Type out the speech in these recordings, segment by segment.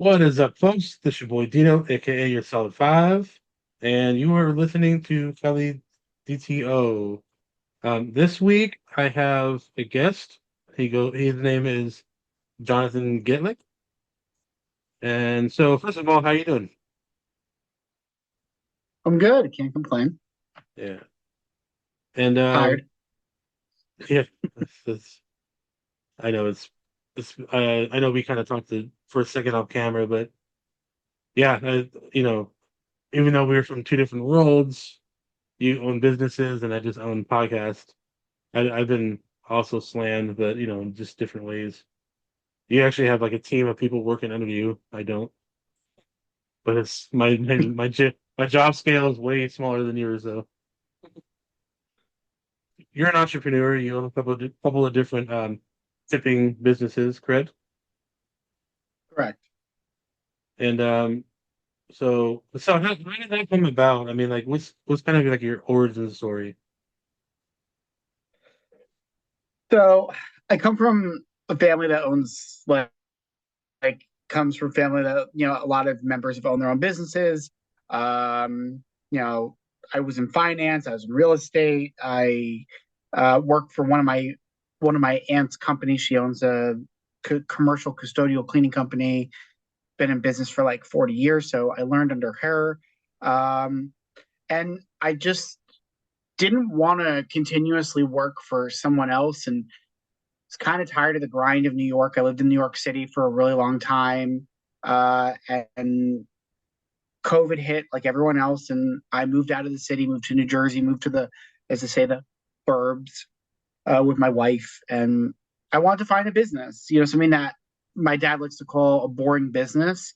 What is up, folks? This your boy Dino, aka your Solid Five, and you are listening to Kelly DTO. This week I have a guest. His name is Jonathan Goettlich. And so, first of all, how you doing? I'm good. Can't complain. Yeah, and Tired. yeah, this I know I know we kind of talked for a second off camera, but yeah, even though we're from two different worlds, you own businesses and I just own podcasts. I've been also slammed, but in just different ways. You actually have like a team of people working under you. I don't, but it's my job scale is way smaller than yours, though. You're an entrepreneur. You own a couple of different tipping businesses, correct? Correct. And so how did that come about? I mean, like, what's kind of like your origin story? So I come from a family that owns like comes from family that a lot of members have owned their own businesses. You know, I was in finance. I was in real estate. I worked for one of my aunt's companies. She owns a commercial custodial cleaning company. Been in business for like 40 years, so I learned under her. Um, and I just didn't want to continuously work for someone else and was kind of tired of the grind of New York. I lived in New York City for a really long time. And COVID hit like everyone else. And I moved out of the city, moved to New Jersey, moved to as I say, the burbs with my wife. And I wanted to find a business, something that my dad likes to call a boring business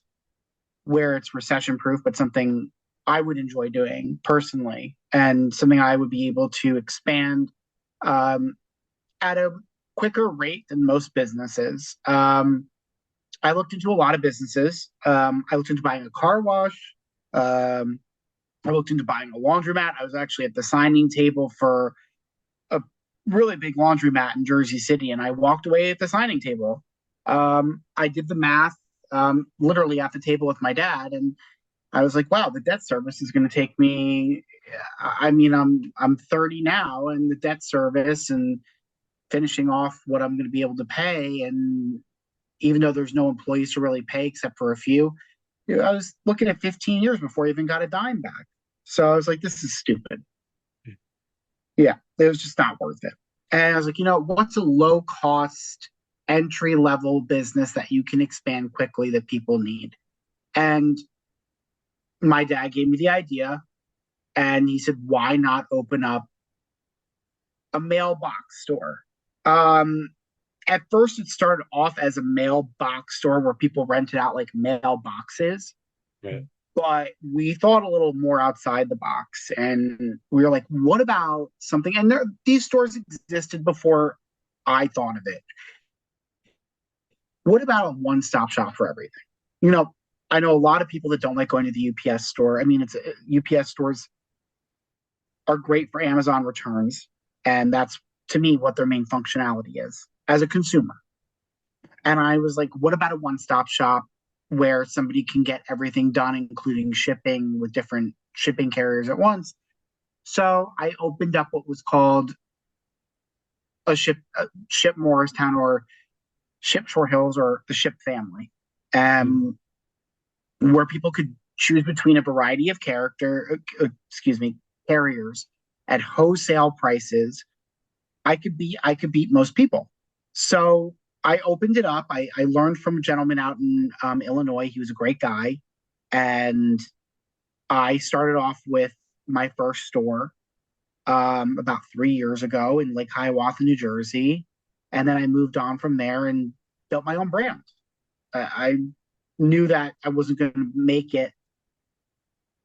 where it's recession proof, but something I would enjoy doing personally and something I would be able to expand um, at a quicker rate than most businesses. I looked into a lot of businesses. I looked into buying a car wash. Um, I looked into buying a laundromat. I was actually at the signing table for a really big laundromat in Jersey City, and I walked away at the signing table. I did the math literally at the table with my dad, and I was like, wow, the debt service is going to take me. I mean, I'm 30 now, and the debt service and finishing off what I'm going to be able to pay, and even though there's no employees to really pay except for a few, I was looking at 15 years before I even got a dime back. So I was like, this is stupid. Yeah, it was just not worth it. And I was like, what's a low cost entry level business that you can expand quickly that people need? And my dad gave me the idea and he said, why not open up a mailbox store? Um, at first, it started off as a mailbox store where people rented out like mailboxes, Right. but we thought a little more outside the box and we were like, what about something? And these stores existed before I thought of it. What about a one stop shop for everything? You know, I know a lot of people that don't like going to the UPS store. I mean, it's UPS stores are great for Amazon returns, and that's to me what their main functionality is as a consumer. And I was like, what about a one stop shop where somebody can get everything done, including shipping with different shipping carriers at once? So I opened up what was called ship Morristown or ship Short Hills or the ship family, Mm. um, where people could choose between a variety of carriers at wholesale prices. I could beat most people. So I opened it up. I learned from a gentleman out in Illinois. He was a great guy, and I started off with my first store about 3 years ago in Lake Hiawatha, New Jersey, and then I moved on from there and built my own brand. I knew that I wasn't going to make it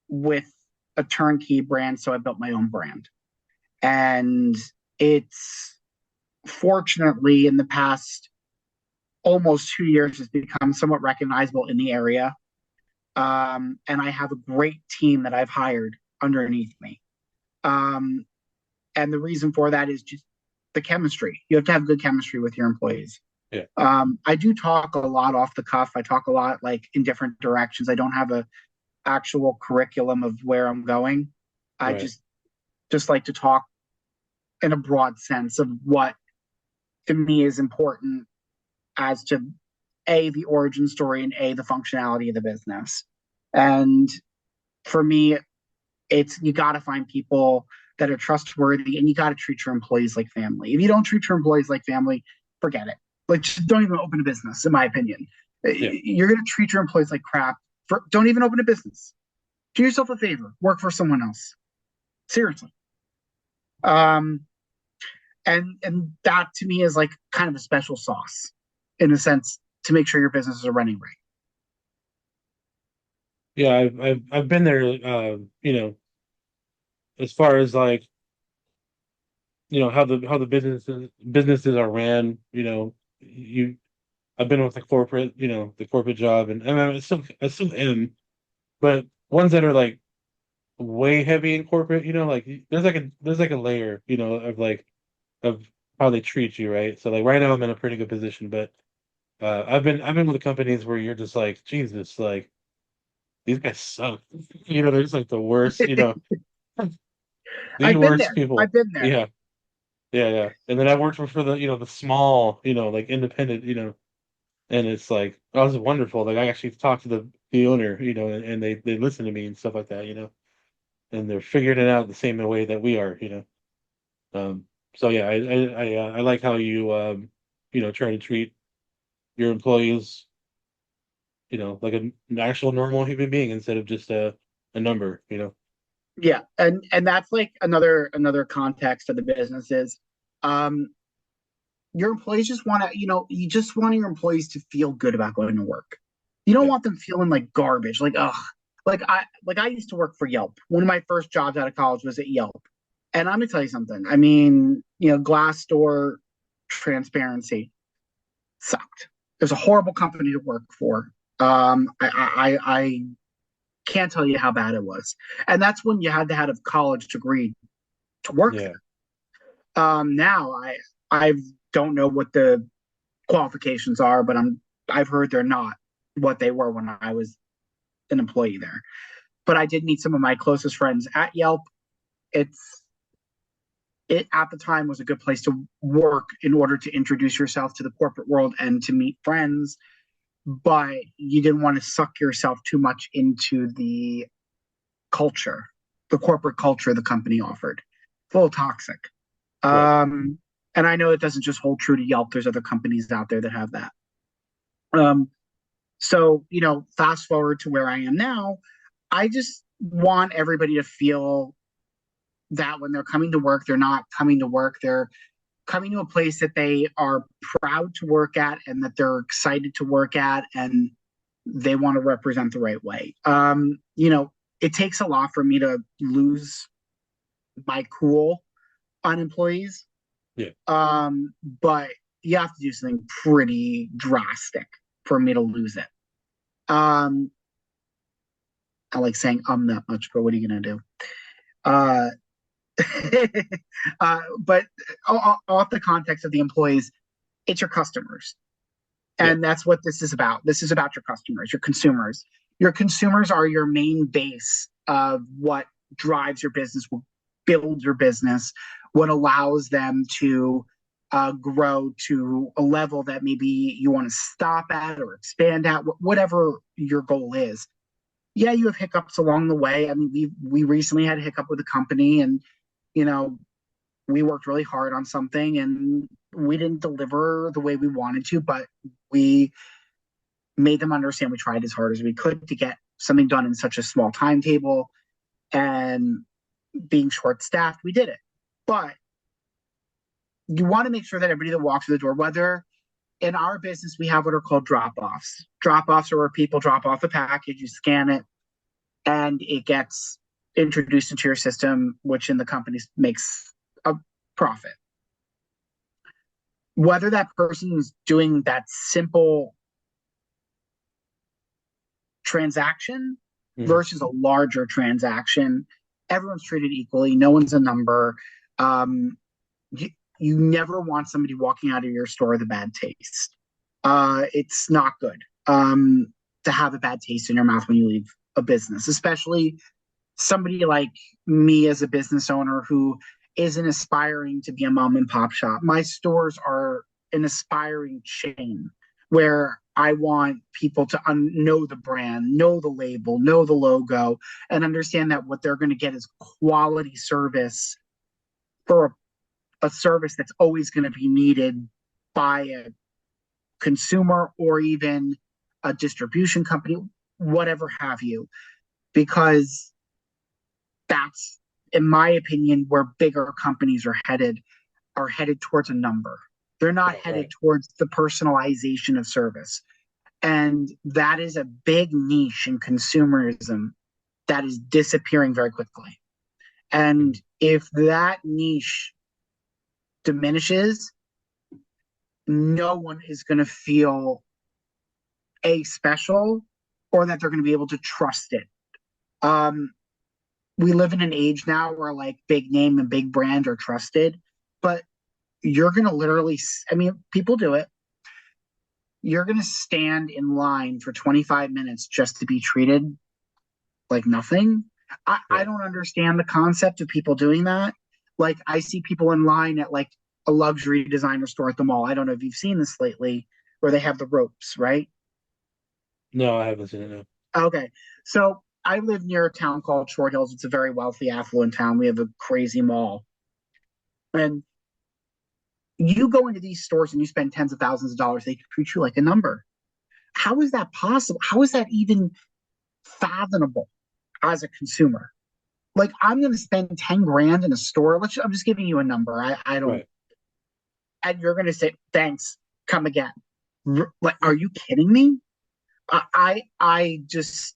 with a turnkey brand, so I built my own brand, and it's fortunately in the past almost 2 years has become somewhat recognizable in the area. And I have a great team that I've hired underneath me. Um, and the reason for that is just the chemistry. You have to have good chemistry with your employees. Yeah. I do talk a lot off the cuff. I talk a lot like in different directions. I don't have a actual curriculum of where I'm going. I Right. just like to talk in a broad sense of what to me is important as to a the origin story and a the functionality of the business. And for me, it's you got to find people that are trustworthy, and you got to treat your employees like family. If you don't treat your employees like family, forget it. Like, just don't even open a business, in my opinion. Yeah. You're going to treat your employees like crap. Don't even open a business. Do yourself a favor. Work for someone else. Seriously. Um, and that to me is like kind of a special sauce, in a sense, to make sure your businesses are running right. Yeah. I've been there. As far as like how the businesses are ran. You I've been with the corporate, the corporate job, and I still am, but ones that are like way heavy in corporate, like there's like a layer, of how they treat you, right? So like right now I'm in a pretty good position, but I've been with companies where you're just like, Jesus, like these guys suck. They're just like the worst, the I've been worst there. I've people. been there. Yeah, yeah, yeah. And then I worked for the small, like independent, and it's like that was wonderful. Like I actually talked to the owner, and they listen to me and stuff like that, and they're figuring it out the same way that we are. So yeah, I like how you try to treat your employees, like an actual normal human being instead of just a number. Yeah, and that's like another context of the business is, um, your employees just want to, you just want your employees to feel good about going to work. You don't Yeah, want them feeling like garbage, like ugh. Like I used to work for Yelp. One of my first jobs out of college was at Yelp, and I'm gonna tell you something. I mean, Glassdoor transparency sucked. It was a horrible company to work for. I can't tell you how bad it was, and that's when you had to have a college degree to work yeah, there. Now I don't know what the qualifications are, but I've heard they're not what they were when I was an employee there. But I did meet some of my closest friends at Yelp. It's it at the time was a good place to work in order to introduce yourself to the corporate world and to meet friends, but you didn't want to suck yourself too much into the culture, the corporate culture the company offered. It's a little toxic. right. Um, and I know it doesn't just hold true to Yelp. There's other companies out there that have that. Um, so, fast forward to where I am now, I just want everybody to feel that when they're coming to work, they're not coming to work. They're coming to a place that they are proud to work at and that they're excited to work at and they want to represent the right way. It takes a lot for me to lose my cool on employees. Yeah, But you have to do something pretty drastic for me to lose it. Um, I like saying that much, but what are you gonna do? Uh, but off the context of the employees, it's your customers. yeah, And that's what this is about. This is about your customers, your consumers. Your consumers are your main base of what drives your business, what builds your business, what allows them to grow to a level that maybe you want to stop at or expand at, whatever your goal is. Yeah, you have hiccups along the way. I mean, we recently had a hiccup with a company, and you know, we worked really hard on something, and we didn't deliver the way we wanted to, but we made them understand we tried as hard as we could to get something done in such a small timetable. And being short staffed, we did it. But you want to make sure that everybody that walks through the door, whether in our business, we have what are called drop offs. Drop offs are where people drop off a package, you scan it, and it gets introduced into your system, which in the company makes a profit. Whether that person is doing that simple transaction hmm, versus a larger transaction, everyone's treated equally. No one's a number. Um, you, you never want somebody walking out of your store with a bad taste. It's not good to have a bad taste in your mouth when you leave a business, especially somebody like me as a business owner who isn't aspiring to be a mom and pop shop. My stores are an aspiring chain where I want people to know the brand, know the label, know the logo, and understand that what they're going to get is quality service for a service that's always going to be needed by a consumer or even a distribution company, whatever have you, because that's, in my opinion, where bigger companies are headed towards a number. They're not Right, headed right. towards the personalization of service. And that is a big niche in consumerism that is disappearing very quickly. And Mhm. if that niche diminishes, no one is going to feel a special or that they're going to be able to trust it. Um, we live in an age now where like big name and big brand are trusted, but you're going to literally, I mean, people do it. You're going to stand in line for 25 minutes just to be treated like nothing. I Right. don't understand the concept of people doing that. Like, I see people in line at like a luxury designer store at the mall. I don't know if you've seen this lately, where they have the ropes, right? No, I haven't seen it. No. Okay. So I live near a town called Short Hills. It's a very wealthy, affluent town. We have a crazy mall. And you go into these stores and you spend tens of thousands of dollars, they treat you like a number. How is that possible? How is that even fathomable as a consumer? Like, I'm going to spend 10 grand in a store. I'm just giving you a number. I don't, Right. and you're going to say, thanks, come again. Like, are you kidding me? I just,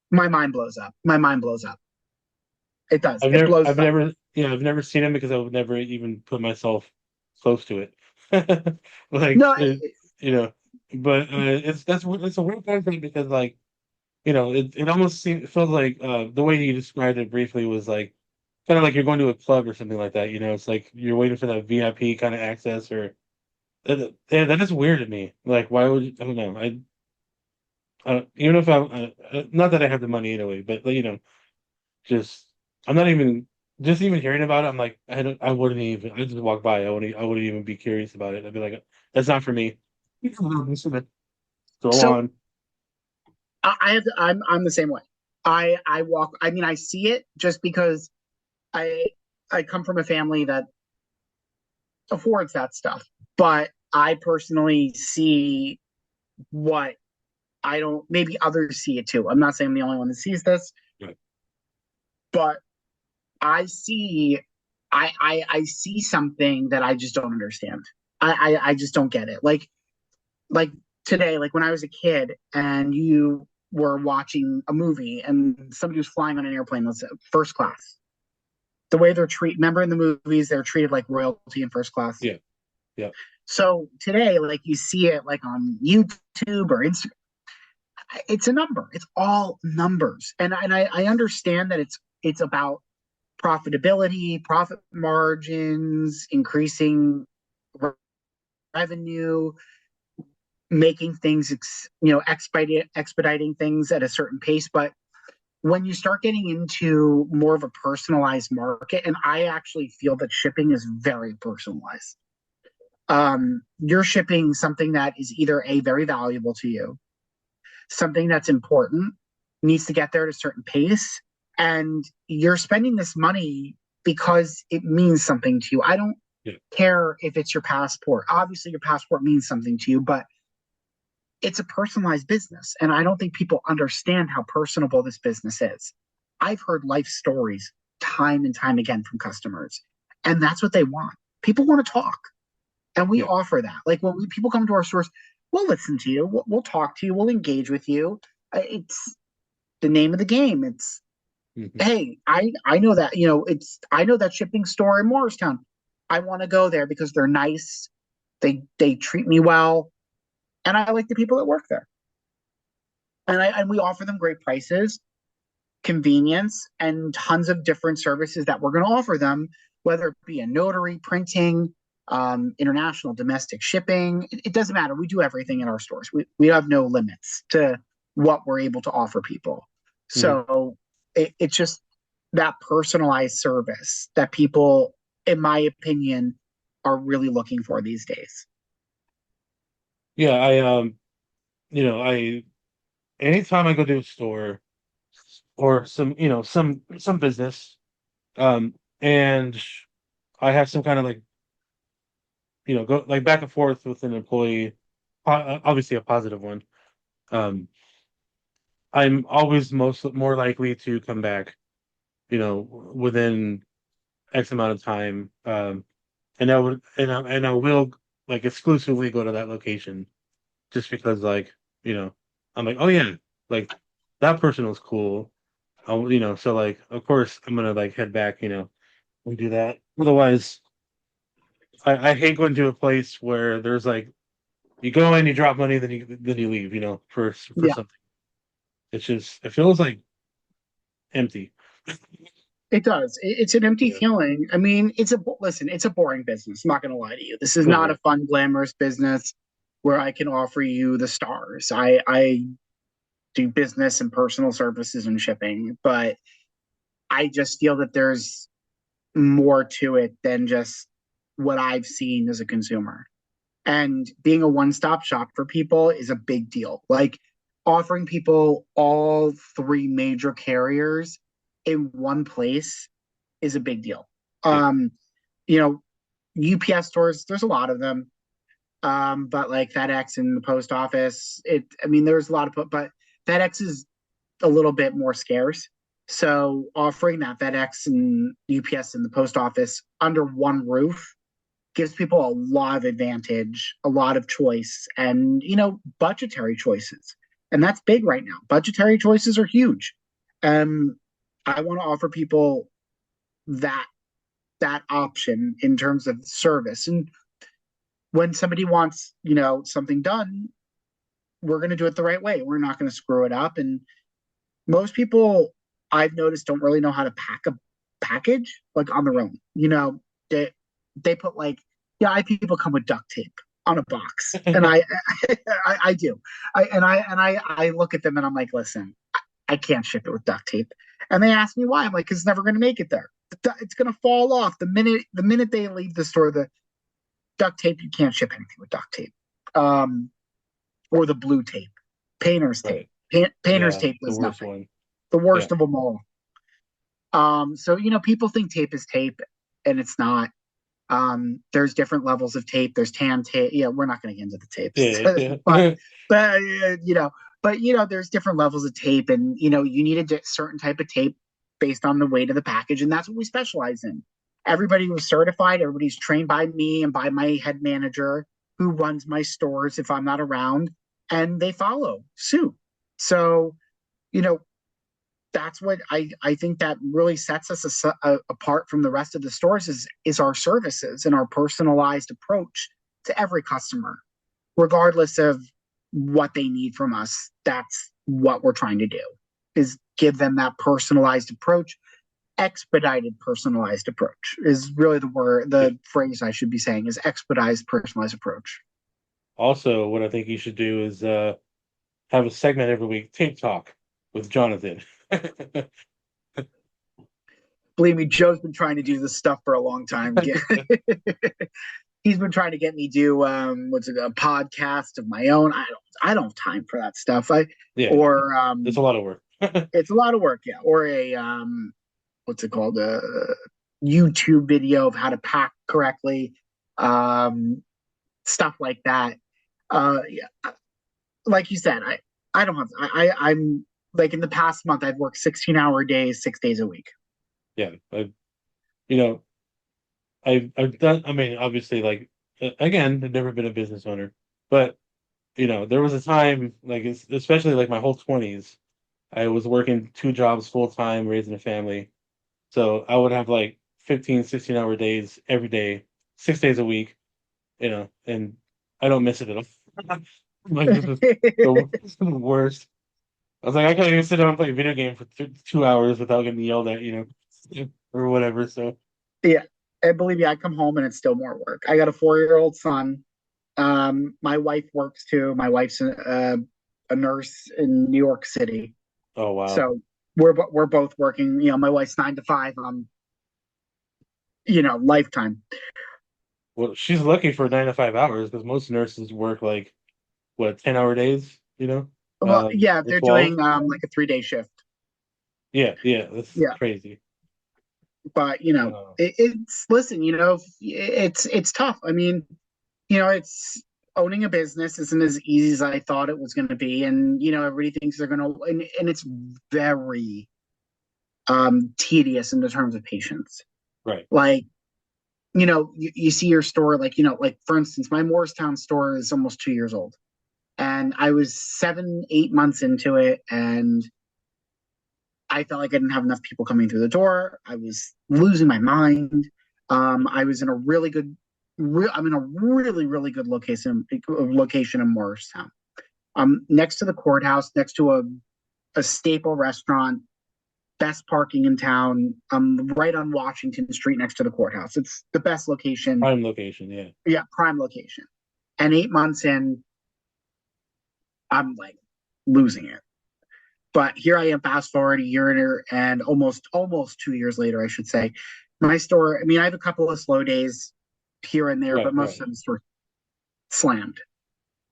my mind blows up. My mind blows up. It does. It blows up. I've never seen him because I would never even put myself close to it. Like, No, you know, but it's a weird kind of thing because like, it almost it feels like the way you described it briefly was like kind of like you're going to a club or something like that. It's like you're waiting for that VIP kind of access or yeah, that is weird to me. Like, why would I don't know. Even if not that I have the money anyway, but just I'm not even just even hearing about it. I'm like I wouldn't even. I just walk by. I wouldn't even be curious about it. I'd be like, that's not for me. Go so on. I'm the same way. I walk. I mean, I see it just because I I come from a family that affords that stuff, but I personally see what I don't. Maybe others see it too. I'm not saying I'm the only one that sees this, Right. but I see. I see something that I just don't understand. I just don't get it. Like today, like when I was a kid and you were watching a movie and somebody was flying on an airplane, let's say first class. The way they're treated, remember in the movies, they're treated like royalty in first class. Yeah. Yeah. So today, like you see it like on YouTube or Instagram, it's a number. It's all numbers. And I understand that it's about profitability, profit margins, increasing revenue, making things expediting things at a certain pace. But when you start getting into more of a personalized market, and I actually feel that shipping is very personalized. You're shipping something that is either a very valuable to you, something that's important, needs to get there at a certain pace, and you're spending this money because it means something to you. I don't Yeah. care if it's your passport. Obviously your passport means something to you, but it's a personalized business. And I don't think people understand how personable this business is. I've heard life stories time and time again from customers, and that's what they want. People want to talk, and we Yeah. offer that. Like when people come to our stores, we'll listen to you, we'll talk to you, we'll engage with you. It's the name of the game. It's, Hmm. hey, I know that, I know that shipping store in Morristown. I want to go there because they're nice. They treat me well, and I like the people that work there. And we offer them great prices, convenience, and tons of different services that we're going to offer them, whether it be a notary, printing. international, domestic shipping. It doesn't matter. We do everything in our stores. We have no limits to what we're able to offer people. Mhm. So it's just that personalized service that people, in my opinion, are really looking for these days. Yeah, I anytime I go to a store or some business, and I have some kind of like, go like back and forth with an employee, obviously a positive one. Um, I'm always more likely to come back, within X amount of time. And I will like exclusively go to that location just because you know, I'm like, oh yeah, like that person was cool. So like of course I'm gonna like head back, and do that. Otherwise, I hate going to a place where there's like you go in, you drop money, then you leave, for Yeah, something. It feels like empty. it does. It's an empty Yeah. feeling. I mean, listen. It's a boring business. I'm not going to lie to you. This is Oh not yeah. a fun, glamorous business where I can offer you the stars. I do business and personal services and shipping, but I just feel that there's more to it than just what I've seen as a consumer. And being a one stop shop for people is a big deal. Like offering people all three major carriers in one place is a big deal. Yeah. Um, you know, UPS stores, there's a lot of them. But like FedEx and the post office, I mean, there's a lot but FedEx is a little bit more scarce. So offering that FedEx and UPS and the post office under one roof gives people a lot of advantage, a lot of choice, and budgetary choices. And that's big right now. Budgetary choices are huge. Um, I want to offer people that that option in terms of service. And when somebody wants, something done, we're going to do it the right way. We're not going to screw it up. And most people I've noticed don't really know how to pack a package like on their own. They put like, yeah, I people come with duct tape on a box, and I do. I look at them and I'm like, listen, I can't ship it with duct tape, and they ask me why. I'm like, 'cause it's never going to make it there. It's going to fall off the minute they leave the store. The duct tape, you can't ship anything with duct tape, um, or the blue tape, painter's tape. Right. Painter's Yeah, tape the was worst nothing. one. The Yeah. worst of them all. So people think tape is tape, and it's not. There's different levels of tape. There's tan tape. Yeah, we're not going to get into the tapes, Yeah, yeah. but but there's different levels of tape, and you need a certain type of tape based on the weight of the package, and that's what we specialize in. Everybody was certified. Everybody's trained by me and by my head manager, who runs my stores if I'm not around, and they follow suit. So you know that's what I think that really sets us apart from the rest of the stores is our services and our personalized approach to every customer, regardless of what they need from us. That's what we're trying to do, is give them that personalized approach. Expedited personalized approach is really Yeah. the phrase I should be saying, is expedited personalized approach. Also, what I think you should do is have a segment every week, Tape Talk with Jonathan. Believe me, Joe's been trying to do this stuff for a long time. He's been trying to get me do what's it, a podcast of my own. I don't have time for that stuff. I Yeah, or it's a lot of work. It's a lot of work, yeah. Or a what's it called, a YouTube video of how to pack correctly, um, stuff like that. Yeah, like you said, I don't have I'm like in the past month I've worked 16-hour days, 6 days a week. Yeah, you know, I've done. I mean, obviously, like again, I've never been a business owner, but there was a time, like especially like my whole 20s, I was working two jobs full time, raising a family. So I would have like 15, 16-hour days every day, 6 days a week, and I don't miss it at all. Like this is the worst. I was like, I can't even sit down and play a video game for 2 hours without getting yelled at, or whatever. So Yeah. and believe me, I come home and it's still more work. I got a 4-year-old son. My wife works too. My wife's a nurse in New York City, Oh wow. so we're both working. You know, my wife's 9 to 5. Lifetime. Well, she's lucky for 9 to 5 hours because most nurses work like what 10 hour days, Well, yeah, or they're 12. doing like a 3-day shift. Yeah, yeah, that's Yeah, crazy. but Uh, it's listen. It's tough. I mean, it's owning a business isn't as easy as I thought it was going to be, and everybody thinks they're going to, and it's very tedious in the terms of patience. right. Like, you see your store, like, like for instance, my Morristown store is almost 2 years old, and I was 7, 8 months into it, and I felt like I didn't have enough people coming through the door. I was losing my mind. I was in a really good, I'm in a really, really good location in Morristown. Next to the courthouse, next to a staple restaurant, best parking in town. Right on Washington Street next to the courthouse. It's the best location. Prime location, yeah. Yeah, prime location. And 8 months in, I'm like losing it. But here I am, fast forward a year and almost 2 years later, I should say. My store, I mean, I have a couple of slow days here and there, Right, but most right. of the store slammed.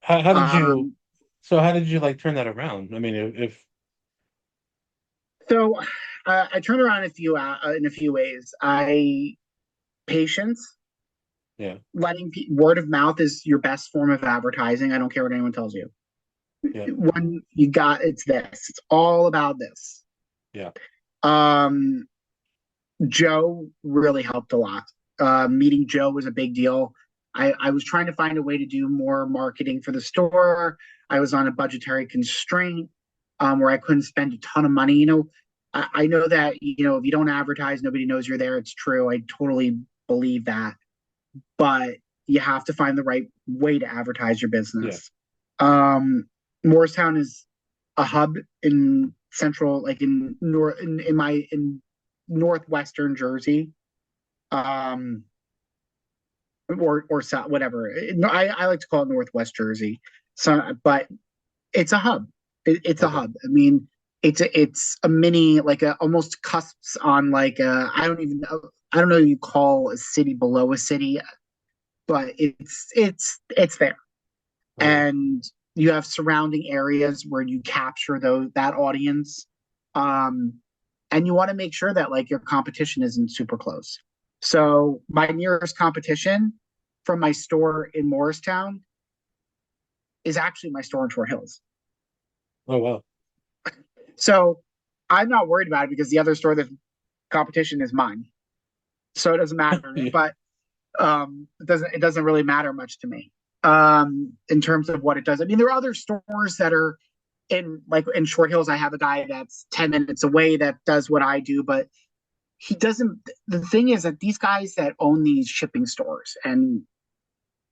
How did you Um, so how did you like turn that around? I mean, if so I turned around in a few ways. I patience, yeah, word of mouth is your best form of advertising. I don't care what anyone tells you. yeah, When you got it's this, it's all about this. yeah, Um, Joe really helped a lot. Meeting Joe was a big deal. I was trying to find a way to do more marketing for the store. I was on a budgetary constraint where I couldn't spend a ton of money. I know that if you don't advertise, nobody knows you're there. It's true. I totally believe that, but you have to find the right way to advertise your yeah. business. Morristown is a hub in central, like in northwestern Jersey, um, or south, whatever. No, I like to call it Northwest Jersey. So, but it's a hub. It's a Okay. hub. I mean, it's a mini, like a almost cusps on like a, I don't even know. I don't know. You call a city below a city, but it's there, Okay. and you have surrounding areas where you capture that audience, um, and you want to make sure that like your competition isn't super close. So my nearest competition from my store in Morristown is actually my store in Short Hills. Oh wow. So I'm not worried about it because the other store, the competition is mine, so it doesn't matter. Yeah. But it doesn't really matter much to me in terms of what it does. I mean, there are other stores that are in Short Hills. I have a guy that's 10 minutes away that does what I do, but he doesn't. The thing is that these guys that own these shipping stores, and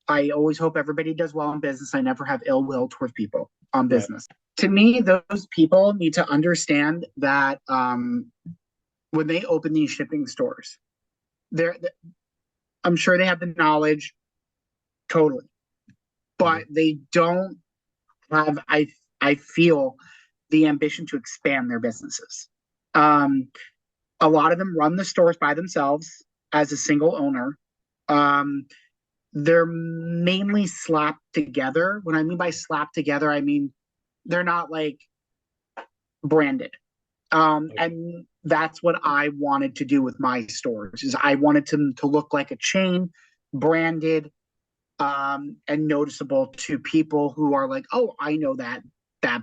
I always hope everybody does well in business. I never have ill will towards people on Right. business. To me, those people need to understand that when they open these shipping stores, they're I'm sure they have the knowledge totally, Mhm. but they don't have I feel the ambition to expand their businesses. Um, a lot of them run the stores by themselves as a single owner. Um, they're mainly slapped together. When I mean by slapped together, I mean they're not like branded. Okay. And that's what I wanted to do with my stores is I wanted to look like a chain, branded, and noticeable to people who are like, oh, I know that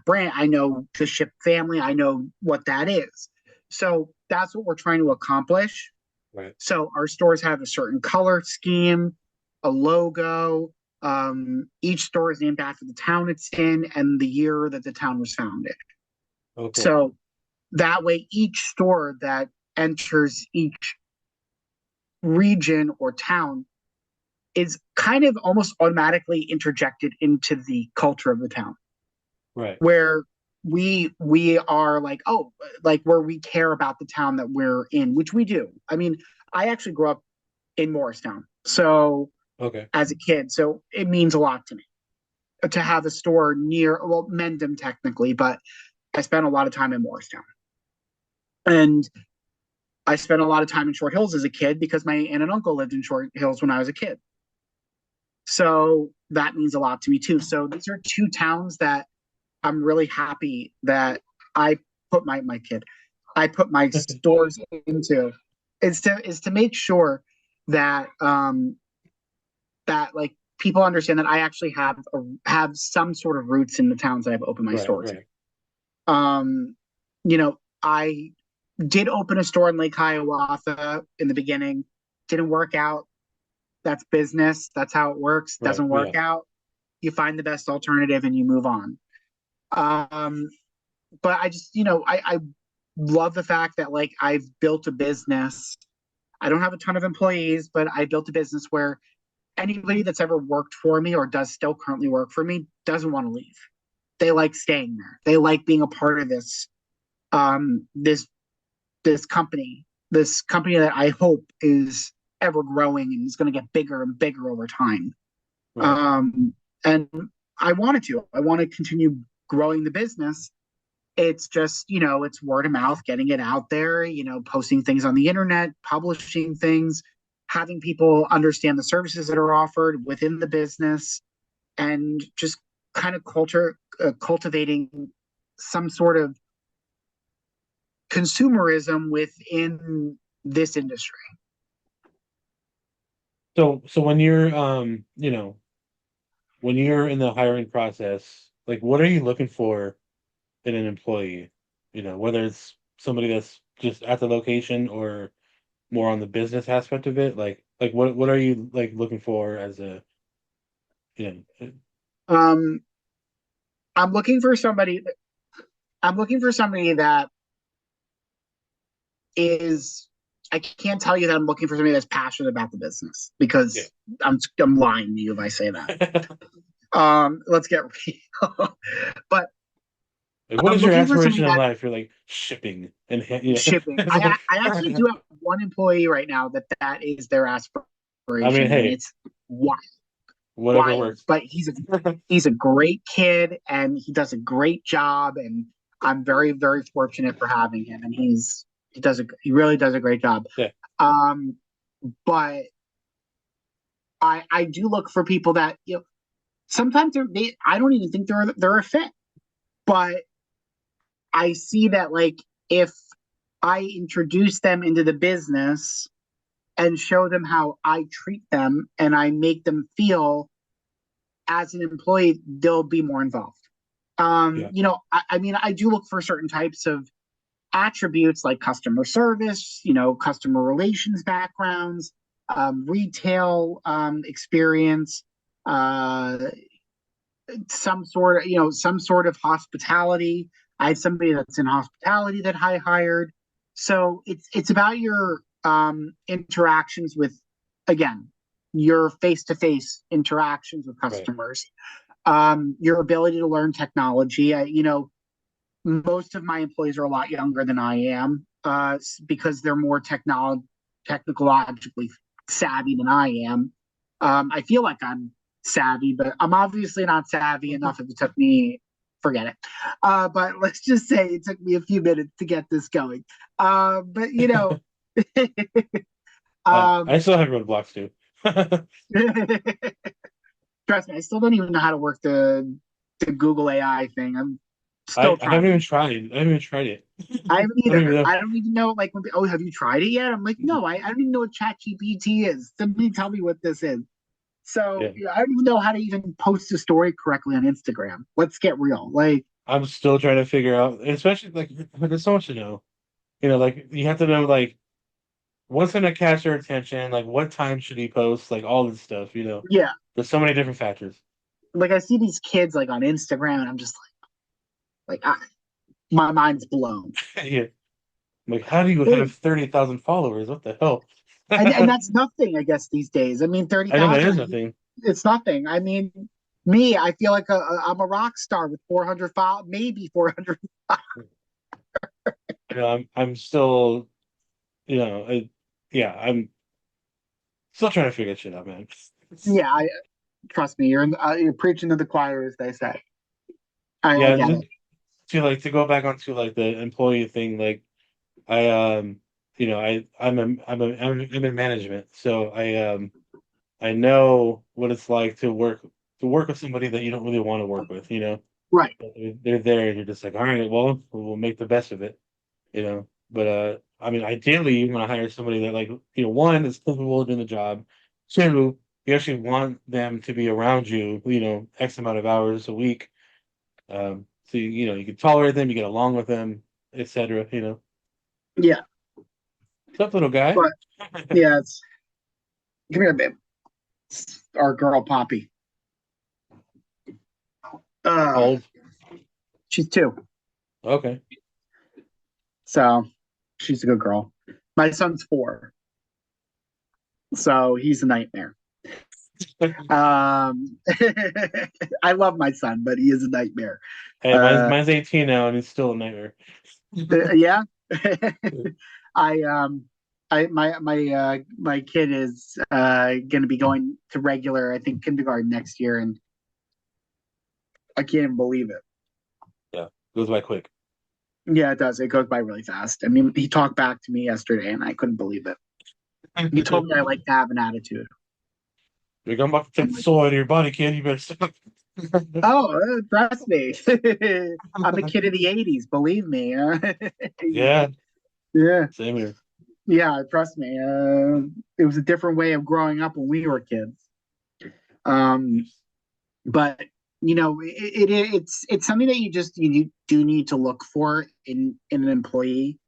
brand, I know the Ship family, I know what that is. So that's what we're trying to accomplish. Right. So our stores have a certain color scheme, a logo. Each store is named after the town it's in and the year that the town was founded. Oh cool. So that way, each store that enters each region or town is kind of almost automatically interjected into the culture of the town, Right. where we are like, oh, like where we care about the town that we're in, which we do. I mean, I actually grew up in Morristown. So Okay. as a kid, so it means a lot to me to have a store near, well, Mendham technically, but I spent a lot of time in Morristown. And I spent a lot of time in Short Hills as a kid because my aunt and uncle lived in Short Hills when I was a kid. So that means a lot to me too. So these are two towns that I'm really happy that I put my kid, I put my stores into is to make sure that that like people understand that I actually have some sort of roots in the towns that I've opened my Right, stores right, in. I did open a store in Lake Hiawatha in the beginning. Didn't work out. That's business. That's how it works. right. Doesn't Yeah. work out. You find the best alternative and you move on. Um, but I just, I love the fact that like I've built a business. I don't have a ton of employees, but I built a business where anybody that's ever worked for me or does still currently work for me doesn't want to leave. They like staying there. They like being a part of um, this this company that I hope is ever growing and is going to get bigger and bigger over time. Right. Um, and I wanted to. I want to continue growing the business. It's just, it's word of mouth, getting it out there, posting things on the internet, publishing things, having people understand the services that are offered within the business, and just kind of cultivating some sort of consumerism within this industry. So when you're when you're in the hiring process, like what are you looking for in an employee? Whether it's somebody that's just at the location or more on the business aspect of it, like what are you like looking for as a you know Um, I'm looking for somebody. I'm looking for somebody that is. I can't tell you that I'm looking for somebody that's passionate about the business yeah. because I'm lying to you if I say that. Let's get real. But Like what I'm is your looking for aspiration somebody in that life? You're like shipping and shipping. it's I actually like do have one employee right now that is their I mean, aspiration, and hey, it's wild, whatever wild. works. But he's a great kid, and he does a great job, and I'm very very fortunate for having him, and he really does a great job. Yeah, Um, but I do look for people that sometimes I don't even think they're a fit, but I see that like if I introduce them into the business and show them how I treat them and I make them feel as an employee, they'll be more involved. yeah, I mean, I do look for certain types of attributes like customer service, customer relations backgrounds, retail experience, uh, some sort of hospitality. I have somebody that's in hospitality that I hired. So it's about your interactions with, again, your face to face interactions with right. customers, your ability to learn technology. Most of my employees are a lot younger than I am because they're more technologically savvy than I am. I feel like I'm savvy, but I'm obviously not savvy enough. If it took me, forget it. But let's just say it took me a few minutes to get this going. But I um, still have roadblocks too. trust me, I still don't even know how to work the Google AI thing. I'm still I haven't even trying. tried. I haven't even tried it. I haven't I don't even either. know. I don't even know, like, oh, have you tried it yet? I'm like, no, I don't even know what ChatGPT is. Somebody tell me what this is. So Yeah, I don't even know how to even post a story correctly on Instagram. Let's get real. Like, I'm still trying to figure out, especially like there's so much to know. Like you have to know like what's going to catch their attention, like what time should he post, like all this stuff. yeah, There's so many different factors. like I see these kids like on Instagram, and I'm just my mind's blown. Yeah. Like, how do you have 30,000 followers? What the hell? And I that's nothing, I guess, these days. I mean, thirty know that thousand. is I mean, nothing. it's nothing. I mean, me, I feel like I'm a rock star with 400 followers, maybe 400. I'm still, yeah, I'm Still trying to figure shit out, man. Yeah, trust me, you're preaching to the choir, as they say. I Yeah, get it. to go back onto like the employee thing, like I I'm in management, so I know what it's like to work with somebody that you don't really want to work with, you know. Right. They're there and you're just like, all right, well, we'll make the best of it, you know. But I mean, ideally, you want to hire somebody that, like, one is capable of doing the job. Two, you actually want them to be around you, X amount of hours a week. So you can tolerate them, you get along with them, etc. Yeah. What's up, little guy? But yeah, it's come here, babe. It's our girl Poppy. How Uh, old? she's 2, Okay. so she's a good girl. My son's 4, so he's a nightmare. I love my son, but he is a nightmare. Hey, Uh, mine's 18 now, and it's still a nightmare. yeah. I my kid is going to be going to regular, I think, kindergarten next year, and I can't even believe it. Yeah, goes by quick. Yeah, it does. It goes by really fast. I mean, he talked back to me yesterday, and I couldn't believe it. He told me I like to have an attitude. You're going about to take I'm the like, soul out of your body, kid. You better stop. oh, trust me. I'm a kid of the '80s. Believe me. Yeah, Yeah, same here. yeah. Trust me. It was a different way of growing up when we were kids. Um, but it's something that you do need to look for in an employee.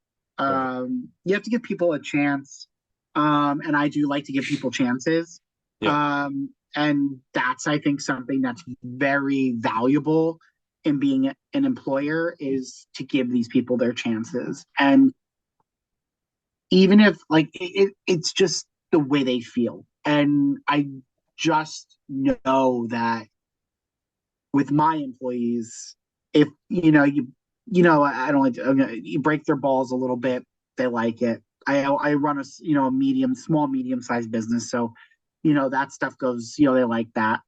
Right. You have to give people a chance, and I do like to give people chances. Yeah. And that's, I think, something that's very valuable in being an employer, is to give these people their chances. And even if, like, it's just the way they feel, and I just know that with my employees, if I don't like to, you break their balls a little bit, they like it. I run a small medium sized business, so that stuff goes. They like that.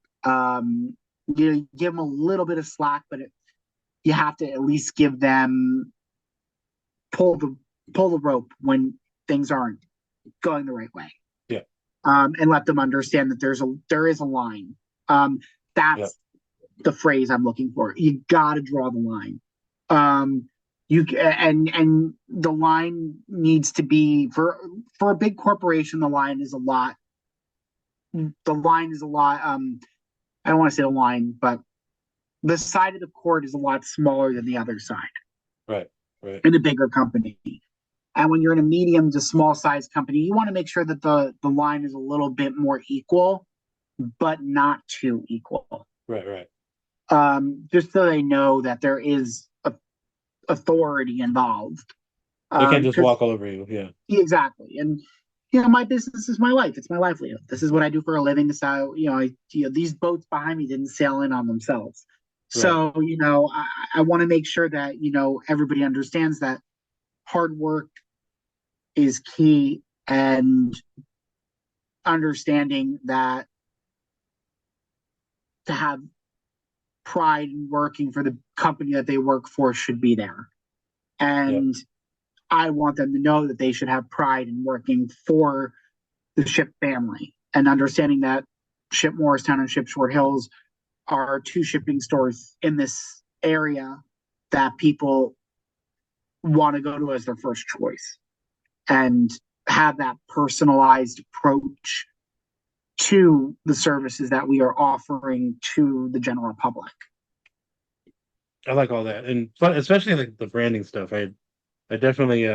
Give them a little bit of slack, but you have to at least give them pull the pull the rope when things aren't going the right way, Yeah. and let them understand that there is a line. Um, Yeah. that's the phrase I'm looking for. You got to draw the line. Um, you and the line needs to be for a big corporation. The line is a lot. The line is a lot. I don't want to say the line, but the side of the court is a lot smaller than the other side Right. Right. in a bigger company. And when you're in a medium to small size company, you want to make sure that the line is a little bit more equal, but not too equal. Right. Right. Just so they know that there is authority involved. They can't just Because walk all over you. Yeah. exactly, and my business is my life. It's my livelihood. This is what I do for a living. This how these boats behind me didn't sail in on themselves. Right. So I want to make sure that everybody understands that hard work is key, and understanding that to have pride in working for the company that they work for should be there. Yeah. And I want them to know that they should have pride in working for the Ship family, and understanding that Ship Morristown and Ship Short Hills are 2 shipping stores in this area that people want to go to as their first choice, and have that personalized approach to the services that we are offering to the general public. I like all that, and especially like the branding stuff. I definitely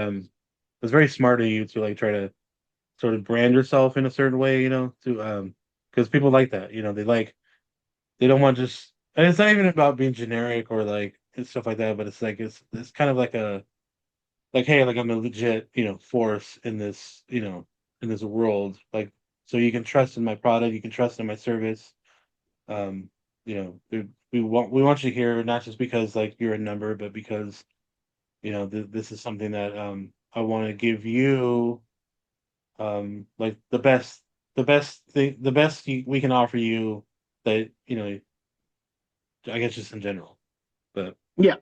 was very smart of you to like try to sort of brand yourself in a certain way, to because people like that. They don't want just, and it's not even about being generic or like and stuff like that, but it's like it's kind of like a, like, hey, like, I'm a legit, force in this world, like, so you can trust in my product, you can trust in my service. um we want you here, not just because like you're a number, but because this is something that I want to give you, like, the best the best we can offer you that, I guess just in general. But Yeah,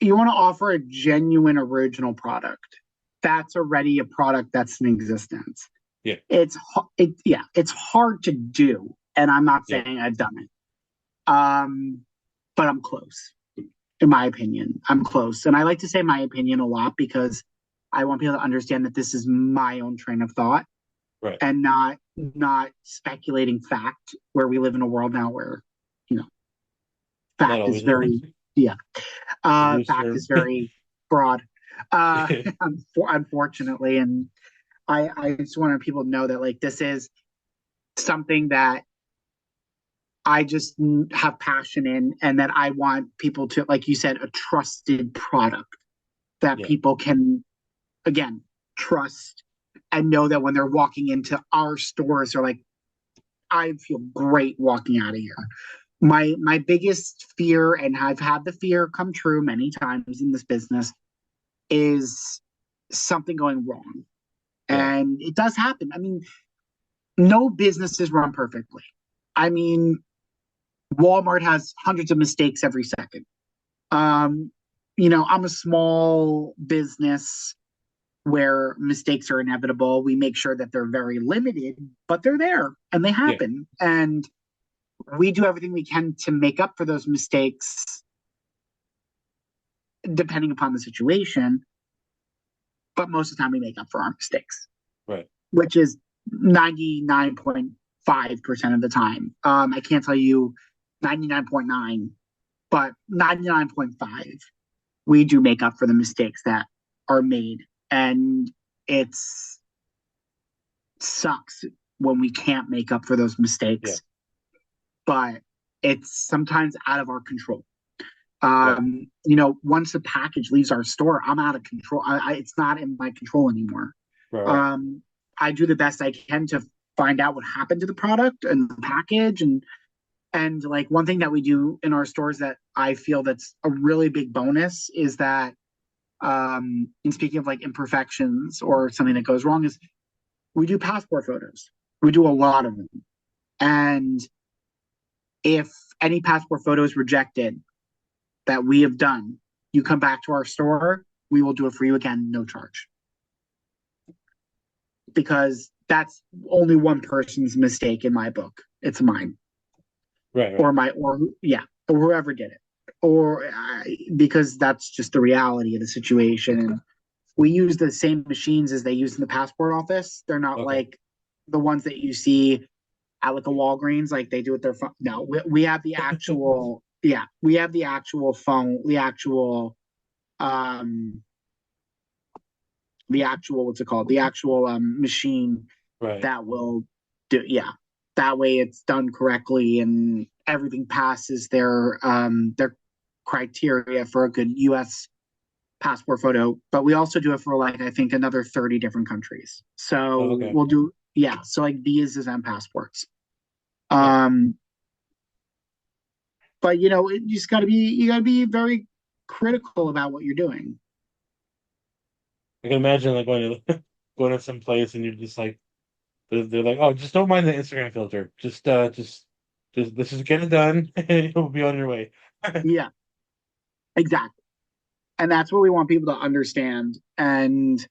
you want to offer a genuine original product. That's already a product that's in existence. yeah, It's hard to do, and I'm not yeah, saying I've done it. Um, but I'm close, in my opinion. I'm close, and I like to say my opinion a lot because I want people to understand that this is my own train of thought right. and not speculating fact. Where we live in a world now where you know Not fact is always. very yeah fact Looser. is very broad, unfortunately, and I just want people to know that like this is something that I just have passion in, and that I want people to, like you said, a trusted product that Yeah, people can, again, trust and know that when they're walking into our stores, they're like, I feel great walking out of here. My biggest fear, and I've had the fear come true many times in this business, is something going wrong. right. And it does happen. I mean, no businesses run perfectly. I mean, Walmart has hundreds of mistakes every second. Um, I'm a small business where mistakes are inevitable. We make sure that they're very limited, but they're there and they Yeah, happen. And we do everything we can to make up for those mistakes, depending upon the situation. But most of the time, we make up for our mistakes, right. which is 99.5% of the time. I can't tell you 99.9, but 99.5, we do make up for the mistakes that are made. And it's sucks when we can't make up for those Yeah, mistakes, but it's sometimes out of our control. right. Once a package leaves our store, I'm out of control. It's not in my control anymore. Right, right. Um, I do the best I can to find out what happened to the product and the package, and like one thing that we do in our stores that I feel that's a really big bonus is that in speaking of like imperfections or something that goes wrong, is we do passport photos. We do a lot of them. And if any passport photo is rejected that we have done, you come back to our store, we will do it for you again, no charge. Because that's only one person's mistake in my book. It's mine. Right, right. Or whoever did it. Or because that's just the reality of the situation. And we use the same machines as they use in the passport office. They're not Okay. like the ones that you see at like a Walgreens, like they do with their phone. No, we have the actual, yeah, we have the actual phone, um, the actual, what's it called? The actual machine Right. that will do, yeah. That way it's done correctly and everything passes their criteria for a good U.S. passport photo. But we also do it for like I think another 30 different countries. Oh, So okay. we'll do yeah. So like visas and passports. Nice. Um, but you gotta be very critical about what you're doing. I can imagine like going to going to some place and you're just like they're like, oh, just don't mind the Instagram filter. Just let's just get it done and you'll be on your way. Yeah, exactly. And that's what we want people to understand. And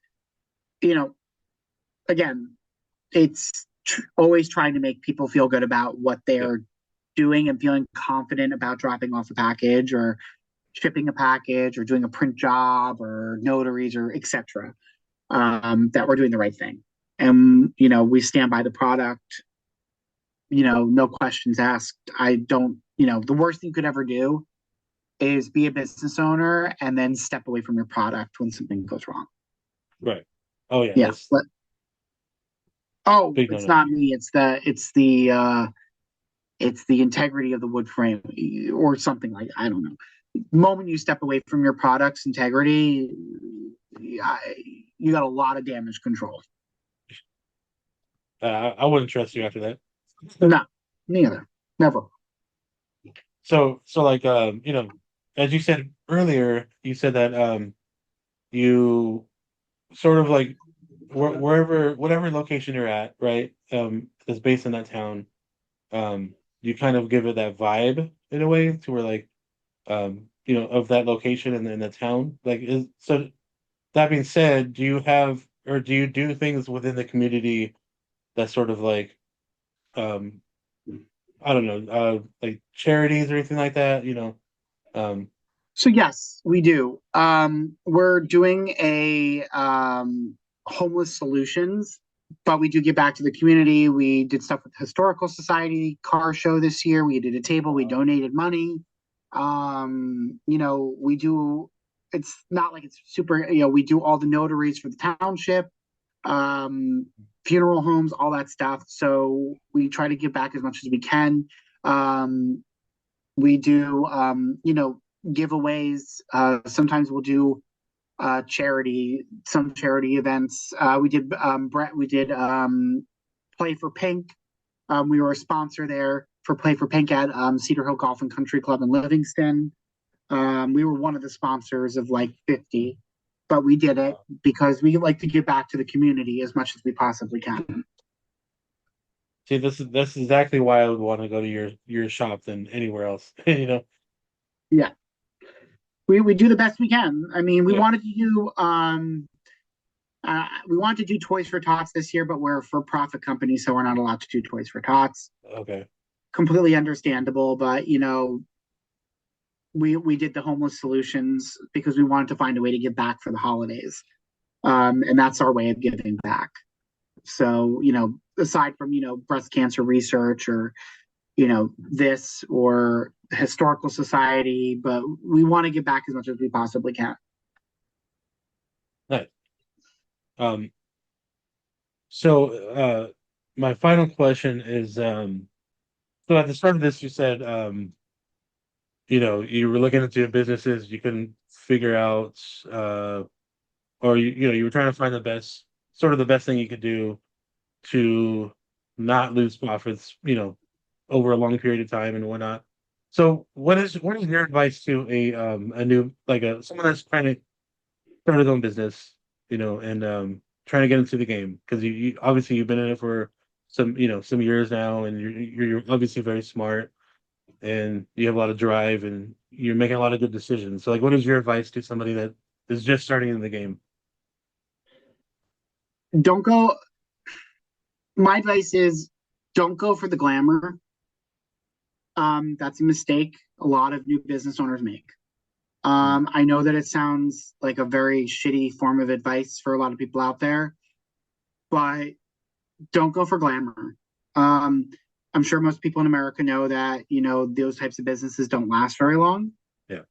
you know, again, it's always trying to make people feel good about what Yeah. they're doing and feeling confident about dropping off a package or shipping a package or doing a print job or notaries or etc. That we're doing the right thing. And we stand by the product. No questions asked. I don't. The worst thing you could ever do is be a business owner and then step away from your product when something goes wrong. Right. Oh yeah, Yeah. that's But oh, big no it's no. not me. It's the integrity of the wood frame or something like I don't know. The moment you step away from your product's integrity, you got a lot of damage control. I wouldn't trust you after that. No, neither. Never. So like as you said earlier, you said that you sort of like wherever whatever location you're at, right? Is based in that town. You kind of give it that vibe in a way to where like of that location and then the town. Like is so that being said, do you have or do you do things within the community that sort of like um I don't know, like charities or anything like that, Um So yes, we do. We're doing a homeless solutions, but we do give back to the community. We did stuff with the Historical Society car show this year. We did a table. We donated money. We do. It's not like it's super. We do all the notaries for the township, um, funeral homes, all that stuff. So we try to give back as much as we can. Um, we do, giveaways. Sometimes we'll do some charity events. We did Play for Pink. We were a sponsor there for Play for Pink at Cedar Hill Golf and Country Club in Livingston. We were one of the sponsors of like 50, but we did it because we like to give back to the community as much as we possibly can. See, this is exactly why I would want to go to your shop than anywhere else. Yeah, we do the best we can. I mean, Yeah. we wanted to do Toys for Tots this year, but we're a for-profit company, so we're not allowed to do Toys for Tots. Okay. Completely understandable, but we did the homeless solutions because we wanted to find a way to give back for the holidays, and that's our way of giving back. So aside from breast cancer research or this or the historical society, but we want to give back as much as we possibly can. Nice. Um, so my final question is so at the start of this you said you were looking into your businesses, you couldn't figure out or you were trying to find the best thing you could do to not lose profits, over a long period of time and whatnot. So what is your advice to a new like a someone that's trying to start his own business, and trying to get into the game? Because you obviously you've been in it for some years now, and you're obviously very smart and you have a lot of drive and you're making a lot of good decisions. So like what is your advice to somebody that is just starting in the game? Don't go. My advice is don't go for the glamour. That's a mistake a lot of new business owners make. Mm. I know that it sounds like a very shitty form of advice for a lot of people out there, but don't go for glamour. Um, I'm sure most people in America know that those types of businesses don't last very long. Yeah.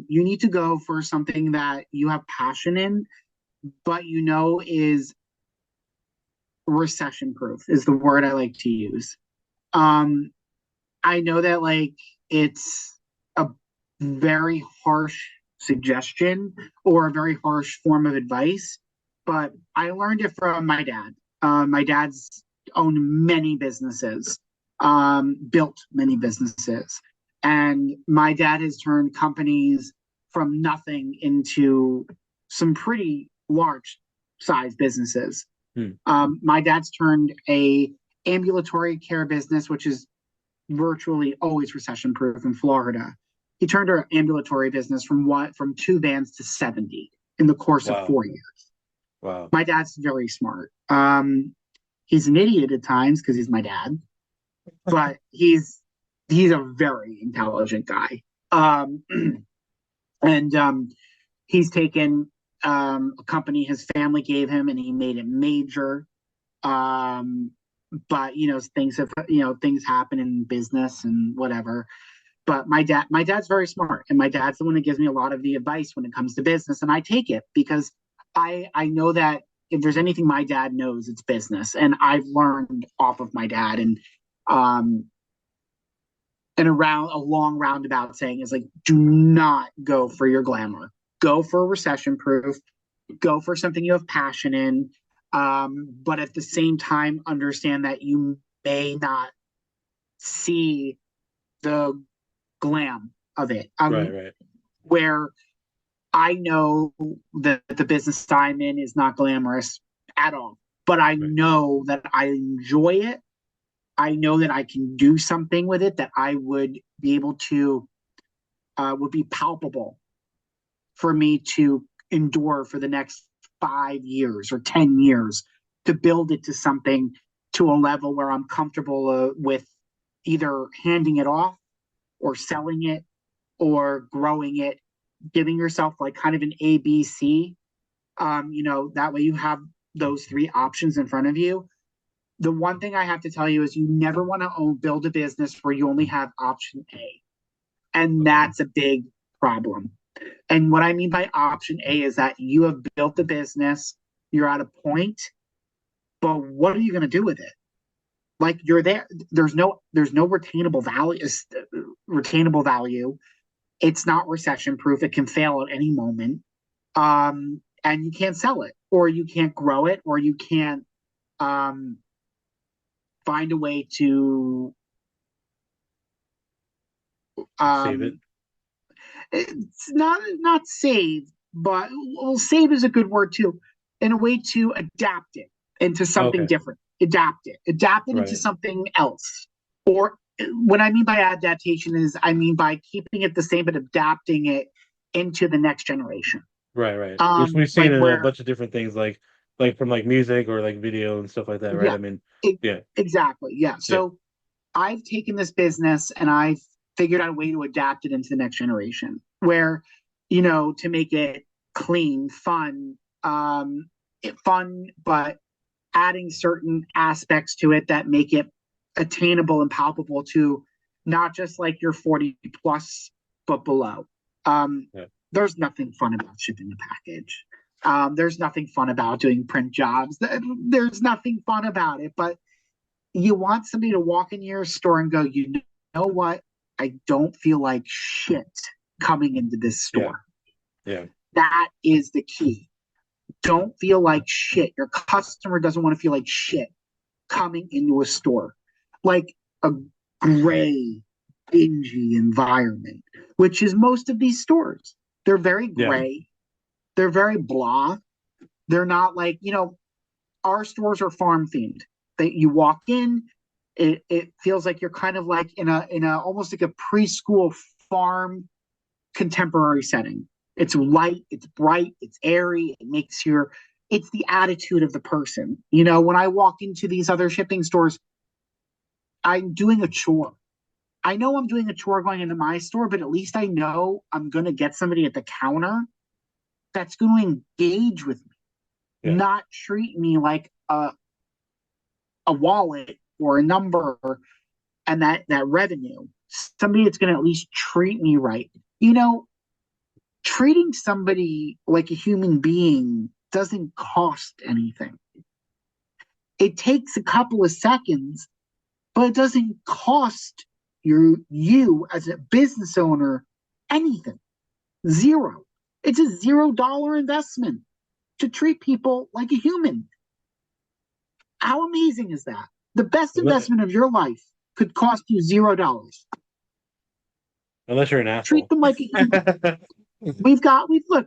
You need to go for something that you have passion in, but is recession proof is the word I like to use. Um, I know that like it's a very harsh suggestion or a very harsh form of advice, but I learned it from my dad. My dad's owned many businesses, built many businesses, and my dad has turned companies from nothing into some pretty large size businesses. Hmm. My dad's turned a ambulatory care business, which is virtually always recession proof in Florida. He turned our ambulatory business from two vans to 70 in the course of Wow. 4 years. Wow. My dad's very smart. He's an idiot at times because he's my dad, but he's a very intelligent guy. And he's taken a company his family gave him and he made it major. Um, but things happen in business and whatever. But my dad's very smart, and my dad's the one that gives me a lot of the advice when it comes to business, and I take it because I know that if there's anything my dad knows, it's business, and I've learned off of my dad, um around a long roundabout saying is like, do not go for your glamour, go for recession proof, go for something you have passion in, but at the same time understand that you may not see the glam of it. Right, right. Where I know that the business I'm in is not glamorous, at all. But I Right. know that I enjoy it. I know that I can do something with it that I would be able to would be palpable for me to endure for the next 5 years or 10 years to build it to something to a level where I'm comfortable with either handing it off or selling it or growing it, giving yourself like kind of an ABC. That way you have those three options in front of you. The one thing I have to tell you is you never want to build a business where you only have option A. And Okay. that's a big problem. And what I mean by option A is that you have built the business, you're at a point, but what are you going to do with it? Like you're there, there's no retainable value. It's not recession proof. It can fail at any moment. And you can't sell it, or you can't grow it, or you can't um, find a way to Like save it. um, it's not save, but well, save is a good word too, in a way to adapt it into something Okay. different. Adapt it into Right. something else. Or what I mean by adaptation is I mean by keeping it the same but adapting it into the next generation. Right. Right. Which we've seen Like in a where bunch of different things, like from like music or like video and stuff like that, right? yeah, I mean, it, yeah, exactly. Yeah. yeah, So I've taken this business and I've figured out a way to adapt it into the next generation where, to make it clean, fun, but adding certain aspects to it that make it attainable and palpable to not just like your 40 plus, but below. Um, yeah, there's nothing fun about shipping a package. There's nothing fun about doing print jobs. There's nothing fun about it, but you want somebody to walk in your store and go, you know what? I don't feel like shit coming into this yeah, store. yeah, That is the key. Don't feel like shit. Your customer doesn't want to feel like shit coming into a store. Like a gray, dingy environment, which is most of these stores. They're very yeah, gray. They're very blah. They're not like, our stores are farm themed. That you walk in, it feels like you're kind of like in a almost like a preschool farm contemporary setting. It's light, it's bright, it's airy, it's the attitude of the person. When I walk into these other shipping stores, I'm doing a chore. I know I'm doing a chore going into my store, but at least I know I'm going to get somebody at the counter that's going to engage with me, yeah, not treat me like a wallet or a number and that revenue. Somebody that's going to at least treat me right. You know, treating somebody like a human being doesn't cost anything. It takes a couple of seconds, but it doesn't cost you as a business owner anything. Zero. It's a $0 investment to treat people like a human. How amazing is that? The best unless, investment of your life could cost you $0. unless you're an Treat asshole. them like a human.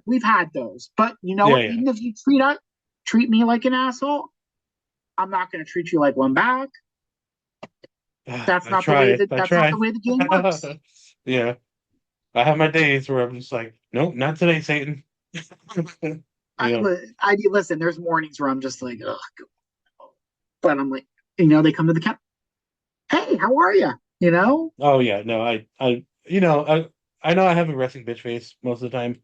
We've had those, but you know Yeah, what? yeah. Even if you treat me like an asshole, I'm not going to treat you like one back. That's I not the way try. that I that's not try. the way the game works. Yeah. I have my days where I'm just like, nope, not today, Satan. I, You know. I listen. There's mornings where I'm just like, ugh, but I'm like, they come to the camp. Hey, how are you? You know, Oh yeah, no, I know I have a resting bitch face most of the time,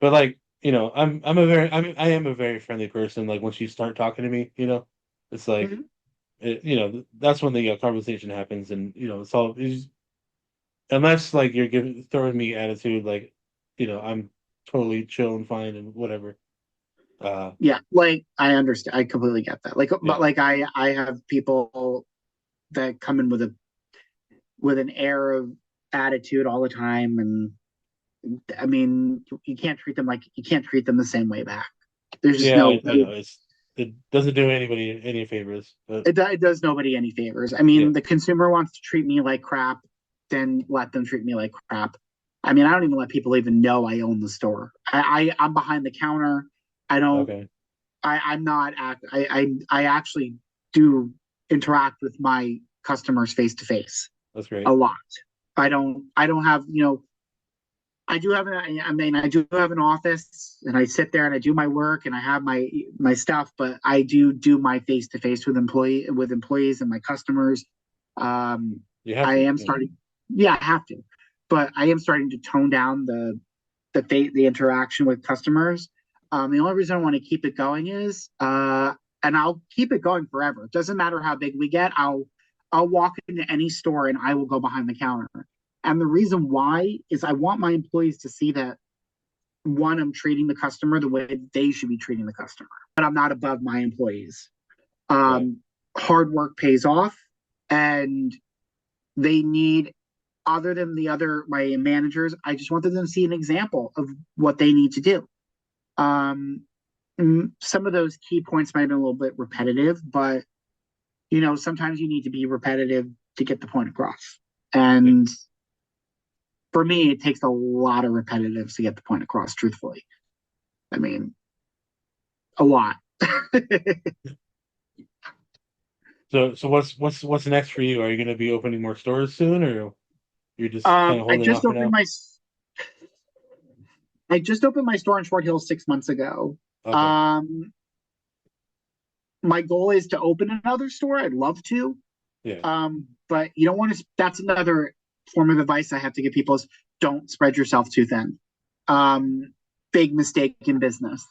but like, I am a very friendly person. Like once you start talking to me, it's like, Mhm. that's when the conversation happens, and unless like you're throwing me attitude, like, I'm totally chill and fine and whatever. Uh, Yeah, like I understand. I completely get that. Like, but yeah, like I have people that come in with an air of attitude all the time, and I mean, you can't treat them the same way back. There's just yeah, no I know it doesn't do anybody any favors, but it does nobody any favors. I yeah, mean, the consumer wants to treat me like crap, then let them treat me like crap. I mean, I don't even let people even know I own the store. I'm behind the counter. I don't okay, I'm not act I actually do interact with my customers face to face That's a great. lot. I don't have, I mean, I do have an office and I sit there and I do my work and I have my stuff, but I do my face to face with employees and my customers. Um, You have I to. am Yeah. starting, yeah, I have to, but I am starting to tone down the interaction with customers. The only reason I want to keep it going is, and I'll keep it going forever. It doesn't matter how big we get. I'll walk into any store and I will go behind the counter. And the reason why is I want my employees to see that one, I'm treating the customer the way they should be treating the customer, but I'm not above my employees. Right. Um, Hard work pays off, and they need, other than the other my managers, I just want them to see an example of what they need to do. Um, some of those key points might be a little bit repetitive, but sometimes you need to be repetitive to get the point across. Yeah. And for me, it takes a lot of repetitives to get the point across, truthfully. I mean, a lot. So what's next for you? Are you going to be opening more stores soon, or you're just kind of I holding off just for opened now? my store in Short Hills 6 months ago. Okay. Um, my goal is to open another store. I'd love to. Yeah. But you don't want to. That's another form of advice I have to give people is don't spread yourself too thin. Um, Big mistake in business.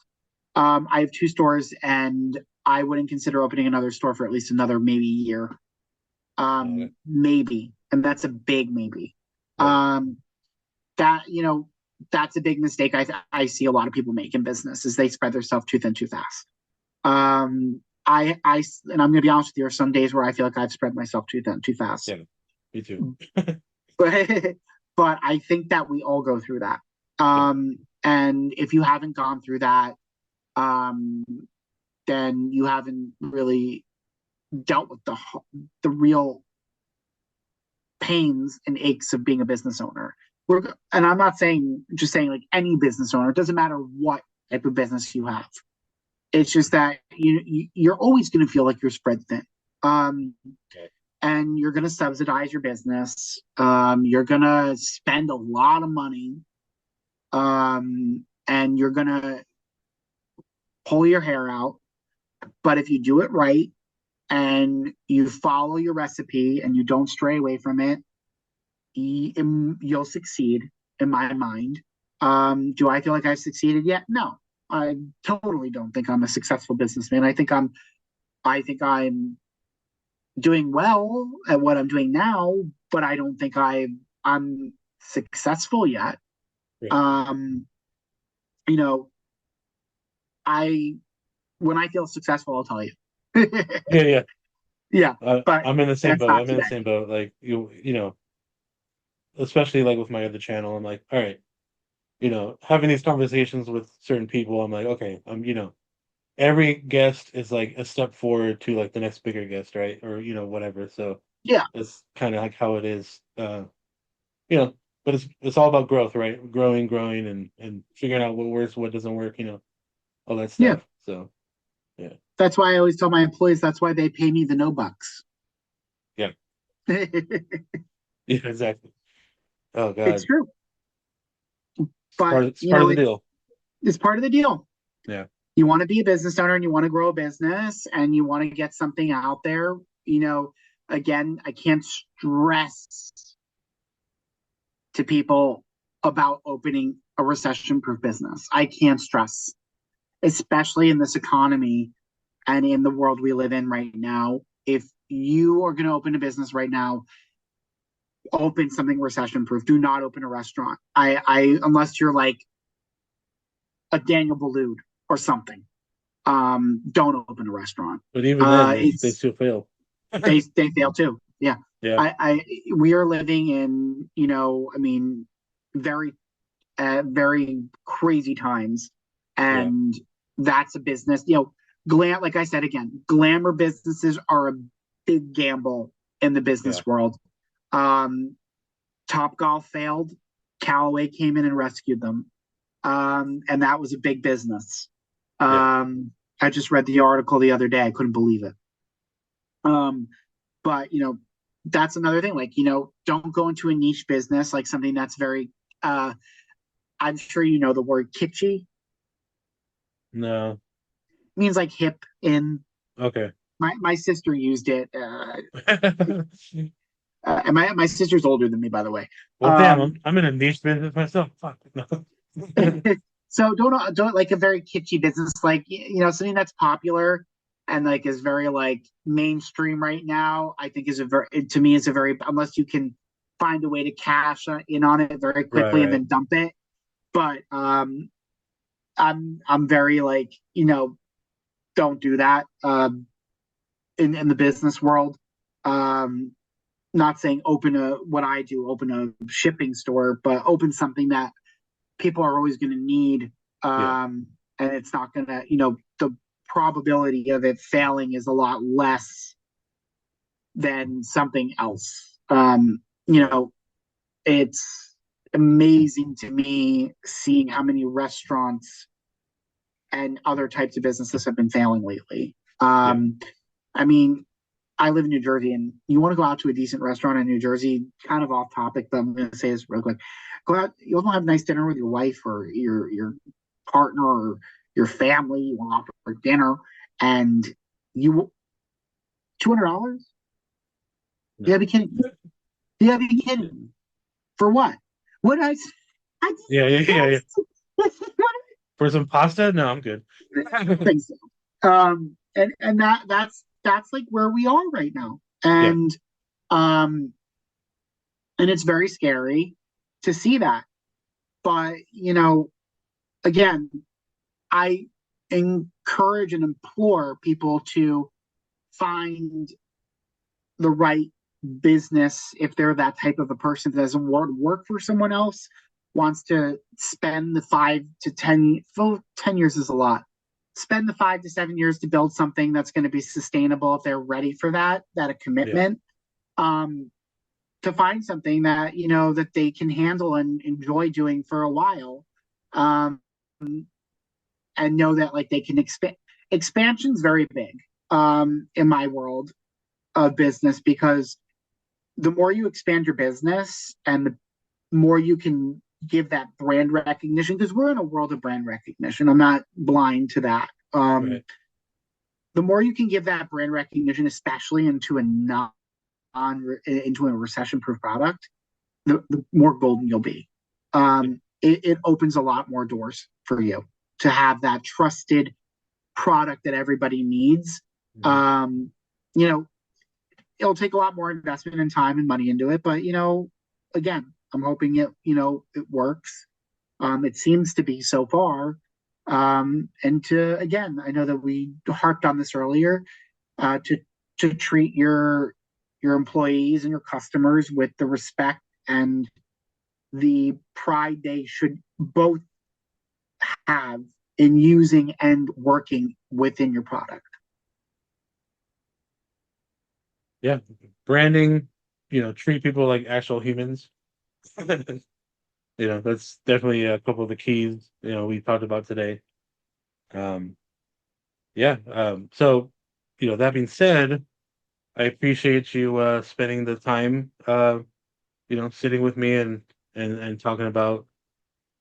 I have two stores, and I wouldn't consider opening another store for at least another maybe year. Okay. Maybe, and that's a big maybe. Right. Um, that that's a big mistake I see a lot of people make in business is they spread themselves too thin too fast. And I'm going to be honest with you, there are some days where I feel like I've spread myself too thin too fast. Yeah. Me too. But but I think that we all go through that. Yeah. And if you haven't gone through that, um, then you haven't really dealt with the real pains and aches of being a business owner. And I'm not saying just saying like any business owner. It doesn't matter what type of business you have. It's just that you're always going to feel like you're spread thin. Um, Right. and you're going to subsidize your business. You're going to spend a lot of money, and you're going to pull your hair out. But if you do it right and you follow your recipe and you don't stray away from it, you'll succeed in my mind. Do I feel like I've succeeded yet? No, I totally don't think I'm a successful businessman. I think I'm doing well at what I'm doing now, but I don't think I'm successful yet. Right. Um, you know, I when I feel successful, I'll tell you. Yeah. Yeah. Yeah, but I'm in the same that's boat. not I'm in today. the same boat. Like especially like with my other channel, I'm like, all right, having these conversations with certain people, I'm like, okay, every guest is like a step forward to like the next bigger guest, right? Or whatever. So Yeah, that's kind of like how it is. You know, but it's all about growth, right? Growing, and figuring out what works, what doesn't work, all that yeah. stuff. So yeah, That's why I always tell my employees that's why they pay me the no bucks. yeah, It's yeah, exactly. Oh God, true, it's but it's part of the deal. it's part of the deal. Yeah, You want to be a business owner and you want to grow a business and you want to get something out there. You know, again, I can't stress to people about opening a recession-proof business. I can't stress, especially in this economy and in the world we live in right now. If you are going to open a business right now, open something recession proof. Do not open a restaurant. I unless you're like a Daniel Boulud or something. Don't open a restaurant. but even then, they It's still fail. they fail too. Yeah. Yeah, I We are living in, I mean, very very crazy times, yeah, and that's a business. Like I said again, glamour businesses are a big gamble in the yeah, business world. Um, Top Golf failed. Callaway came in and rescued them, and that was a big business. yeah. Um, I just read the article the other day. I couldn't believe it. Um, but that's another thing. Like, don't go into a niche business like something that's very. Uh, I'm sure you know the word kitschy No. means like hip. In Okay. my sister used it, and my sister's older than me, by the way. Well, damn, Um, I'm in a niche business myself. Fuck. No. so don't like a very kitschy business, like something that's popular and like is very like mainstream right now. I think is a very to me is a very unless you can find a way to cash in on it very Right, quickly and right. then dump it. But I'm very like don't do that in the business world. Um, Not saying open a what I do, open a shipping store, but open something that people are always going to need, Yeah, and it's not going to, the probability of it failing is a lot less than something else. You right. know, it's amazing to me seeing how many restaurants and other types of businesses have been failing lately. Yeah. I mean, I live in New Jersey, and you want to go out to a decent restaurant in New Jersey, kind of off topic, but I'm going to say this real quick. Go out, you want to have a nice dinner with your wife or your partner or your family. You want to out for dinner, and you $200? You No. gotta be kidding me. You gotta be kidding me. For what? What I Yeah, yeah, yeah, yeah. that's For some pasta? No, I'm good. think so. And that's like where we are right now, Yeah, um, and it's very scary to see that. But again, I encourage and implore people to find the right business if they're that type of a person that doesn't want to work for someone else, wants to spend the 5 to 10, well, 10 years is a lot. Spend the 5 to 7 years to build something that's going to be sustainable if they're ready for that a yeah, commitment. Um, to find something that that they can handle and enjoy doing for a while, um, and know that like they can expand. Expansion's very big in my world of business because the more you expand your business and the more you can give that brand recognition, because we're in a world of brand recognition. I'm not blind to that. right. The more you can give that brand recognition, especially into a non into a recession proof product, the more golden you'll be. It opens a lot more doors for you to have that trusted product that everybody needs. Mhm. Um, you know, it'll take a lot more investment and time and money into it, but again, I'm hoping it works. It seems to be so far. And to again, I know that we harped on this earlier, to treat your employees and your customers with the respect and the pride they should both have in using and working within your product. Yeah. Branding, treat people like actual humans. That's definitely a couple of the keys, we talked about today. Um, yeah. So, that being said, I appreciate you spending the time sitting with me and talking about,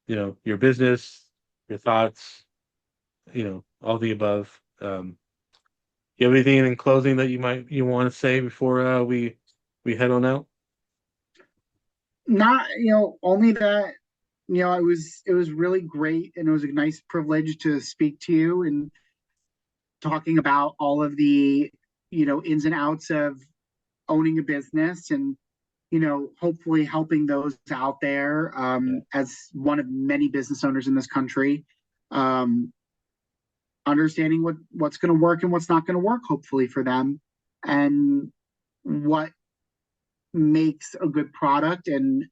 your business, your thoughts, all the above. You have anything in closing that you want to say before we head on out? Not only that it was really great and it was a nice privilege to speak to you and talking about all of the ins and outs of owning a business and hopefully helping those out there, Yeah. as one of many business owners in this country, um, understanding what's going to work and what's not going to work, hopefully for them, and what makes a good product and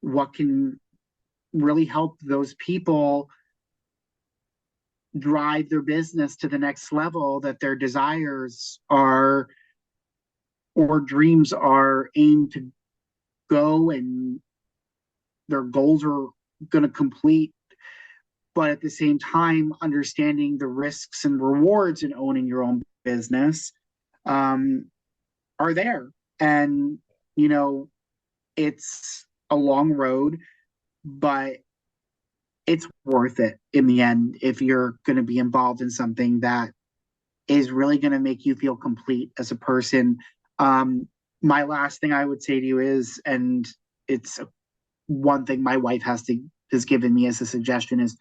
what can really help those people drive their business to the next level that their desires are or dreams are aimed to go and their goals are going to complete but at the same time, understanding the risks and rewards in owning your own business um, are there. And, you know, it's a long road, but it's worth it in the end if you're going to be involved in something that is really going to make you feel complete as a person. Um, my last thing I would say to you is, and it's one thing my wife has given me as a suggestion is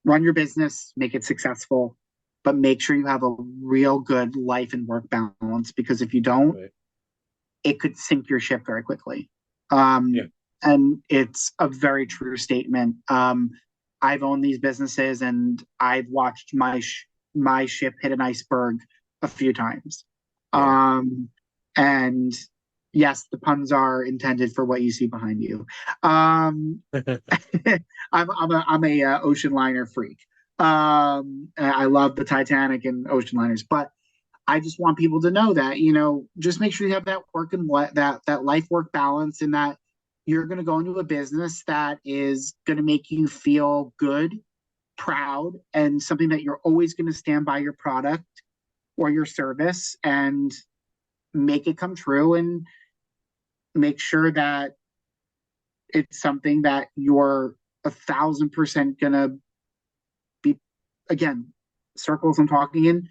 run your business, make it successful, but make sure you have a real good life and work balance because if you don't, Right. it could sink your ship very quickly. Yeah. And it's a very true statement. I've owned these businesses and I've watched my ship hit an iceberg a few times. Yeah. Um, and yes, the puns are intended for what you see behind you. Um, I'm a ocean liner freak. I love the Titanic and ocean liners, but I just want people to know that just make sure you have that work and that life work balance, and that you're going to go into a business that is going to make you feel good, proud, and something that you're always going to stand by your product or your service and make it come true, and make sure that it's something that you're 1,000% gonna be, again, circles I'm talking in,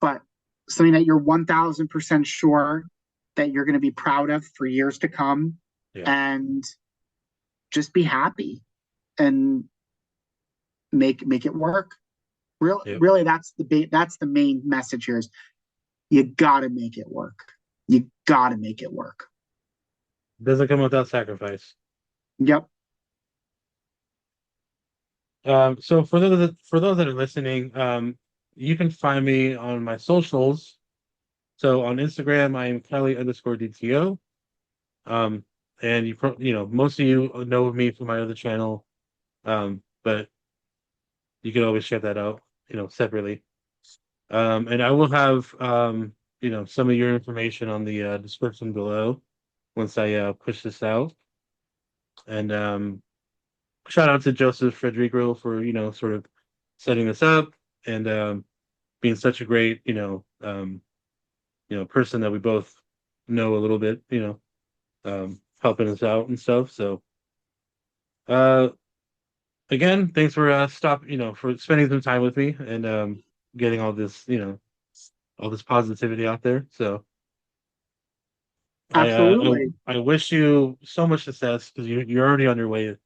but something that you're 1,000% sure that you're going to be proud of for years to come, Yeah. and just be happy and make it work. Yep. Really, that's the main message here is you got to make it work. You got to make it work. Doesn't come without sacrifice. Yep, So for those that are listening, you can find me on my socials. So on Instagram, I am Kelly_DTO. Um, and most of you know me from my other channel. But you can always check that out, separately. And I will have some of your information on the description below once I push this out. And shout out to Joseph Frederico for sort of setting this up and being such a great person that we both know a little bit, helping us out and stuff. So uh again, thanks for for spending some time with me and getting all this positivity out there. So absolutely. I wish you so much success because you're already on your way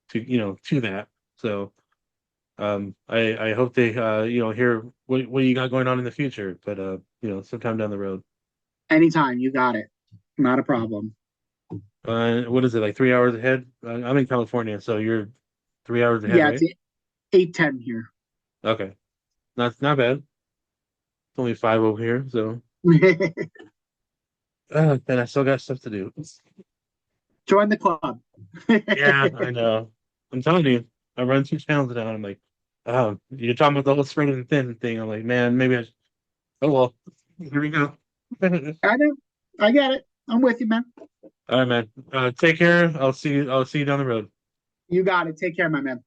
to that. So I hope they hear what you got going on in the future, but sometime down the road. Anytime, you got it. Not a problem. What is it, like 3 hours ahead? I'm in California, so you're 3 hours ahead, Yeah, it's right? 8:10 here. Okay, not bad. It's only five over here, so then I still got stuff to do. Join the club. Yeah, I know. I'm telling you, I run two channels now. I'm like, oh, you're talking about the whole spread and thin thing. I'm like, man, maybe I should. Oh well, here we go. I know. I get it. I'm with you, man. All right, man. Take care. I'll see you down the road. You got it. Take care, my man.